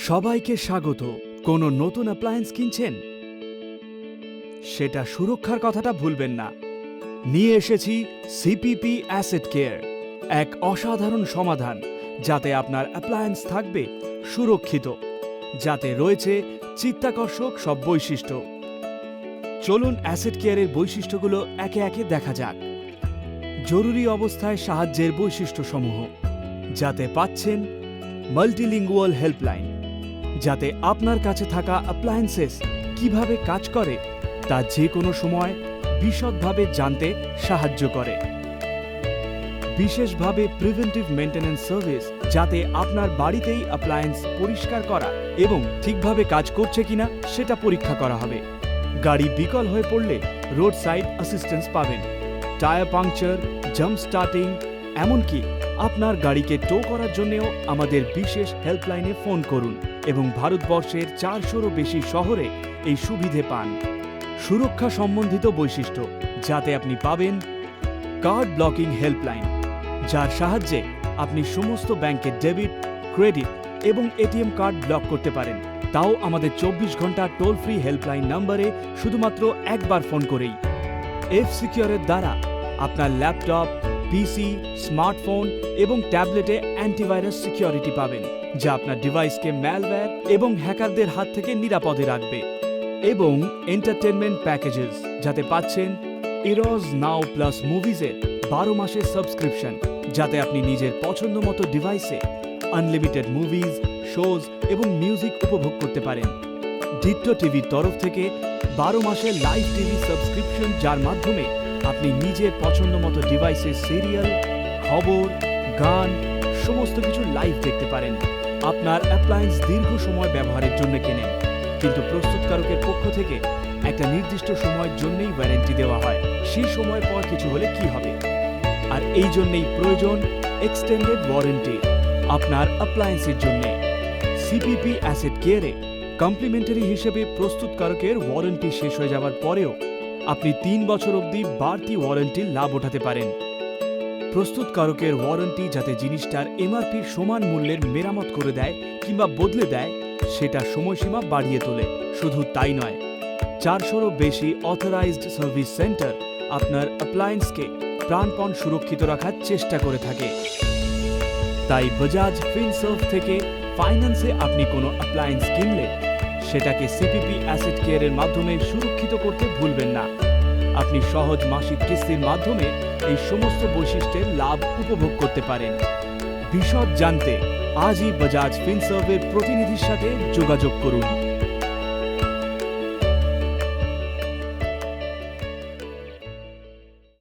সবাইকে স্বাগত। কোনো নতুন অ্যাপ্লায়েন্স কিনছেন? সেটা সুরক্ষার কথাটা ভুলবেন না। নিয়ে এসেছি সিপিপি অ্যাসেট কেয়ার, এক অসাধারণ সমাধান যাতে আপনার অ্যাপ্লায়েন্স থাকবে সুরক্ষিত, যাতে রয়েছে চিত্তাকর্ষক সব বৈশিষ্ট্য। চলুন অ্যাসেট কেয়ারের বৈশিষ্ট্যগুলো একে একে দেখা যাক। জরুরি অবস্থায় সাহায্যের বৈশিষ্ট্যসমূহ, যাতে পাচ্ছেন মাল্টিলিঙ্গুয়াল হেল্পলাইন, যাতে আপনার কাছে থাকা অ্যাপ্লায়েন্সেস কিভাবে কাজ করে তা যে কোনো সময় বিশদভাবে জানতে সাহায্য করে। বিশেষভাবে প্রিভেন্টিভ মেইনটেনেন্স সার্ভিস, যাতে আপনার বাড়িতেই অ্যাপ্লায়েন্স পরিষ্কার করা এবং ঠিকভাবে কাজ করছে কিনা সেটা পরীক্ষা করা হবে। গাড়ি বিকল হয়ে পড়লে রোড সাইড অ্যাসিস্ট্যান্স পাবেন। টায়ার পাংচার, জাম্প স্টার্টিং, এমনকি আপনার গাড়িকে টো করার জন্যও আমাদের বিশেষ হেল্পলাইনে ফোন করুন এবং ভারতবর্ষের 400-রও বেশি শহরে এই সুবিধে পান। সুরক্ষা সম্বন্ধিত বৈশিষ্ট্য, যাতে আপনি পাবেন কার্ড ব্লকিং হেল্পলাইন, যার সাহায্যে আপনি সমস্ত ব্যাংকের ডেবিট, ক্রেডিট এবং এটিএম কার্ড ব্লক করতে পারেন, তাও আমাদের 24 ঘন্টা টোল ফ্রি হেল্পলাইন নম্বরে শুধুমাত্র একবার ফোন করেই। এফ সিকিউরের দ্বারা আপনার ল্যাপটপ, পিসি, স্মার্টফোন এবং ট্যাবলেটে অ্যান্টিভাইরাস সিকিউরিটি পাবেন, যা আপনার ডিভাইসকে ম্যালওয়্যার এবং হ্যাকারদের হাত থেকে নিরাপদে রাখবে। এবং এন্টারটেনমেন্ট প্যাকেজেস, যাতে পাচ্ছেন ইরোজ নাও প্লাস মুভিজের 12 মাসের সাবস্ক্রিপশন, যাতে আপনি নিজের পছন্দ মতো ডিভাইসে আনলিমিটেড মুভিজ, শোজ এবং মিউজিক উপভোগ করতে পারেন। ডিট্টো টিভির তরফ থেকে 12 মাসের লাইভ টিভি সাবস্ক্রিপশন, যার মাধ্যমে আপনি নিজের পছন্দ মতো ডিভাইসে সিরিয়াল, খবর, গান সমস্ত কিছু লাইভ দেখতে পারেন। আপনার অ্যাপ্লায়েন্স দীর্ঘ সময় ব্যবহারের জন্য কেনেন, কিন্তু প্রস্তুতকারকের পক্ষ থেকে একটা নির্দিষ্ট সময়ের জন্যই ওয়ারেন্টি দেওয়া হয়। সেই সময় পর কিছু হলে কি হবে? আর এই জন্যই প্রয়োজন এক্সটেন্ডেড ওয়ারেন্টি আপনার অ্যাপ্লায়েন্সের জন্য। সিপিপি অ্যাসেট কেয়ারে কমপ্লিমেন্টারি হিসেবে প্রস্তুতকারকের ওয়ারেন্টি শেষ হয়ে যাওয়ার পরেও আপনি 3 বছর অবধি বাড়তি ওয়ারেন্টির লাভ ওঠাতে পারেন। প্রস্তুতকারকের ওয়ারেন্টি যাতে জিনিসটার এমআরপির সমান মূল্যের মেরামত করে দেয় কিংবা বদলে দেয়, সেটা সময়সীমা বাড়িয়ে তোলে। শুধু তাই নয়, 400-রও বেশি অথরাইজড সার্ভিস সেন্টার আপনার অ্যাপ্লায়েন্সকে প্রাণপণ সুরক্ষিত রাখার চেষ্টা করে থাকে। তাই বাজাজ ফিনসার্ভ থেকে ফাইন্যান্সে আপনি কোনো অ্যাপ্লায়েন্স কিনলে সেটাকে সিপিপি অ্যাসেট কেয়ারের মাধ্যমে সুরক্ষিত করতে ভুলবেন না। আপনি সহজ মাসিক কিস্তির মাধ্যমে এই সমস্ত বৈশিষ্ট্যের লাভ উপভোগ করতে পারেন। বিশদ জানতে আজই বাজাজ ফিনসার্ভের প্রতিনিধির সাথে যোগাযোগ করুন।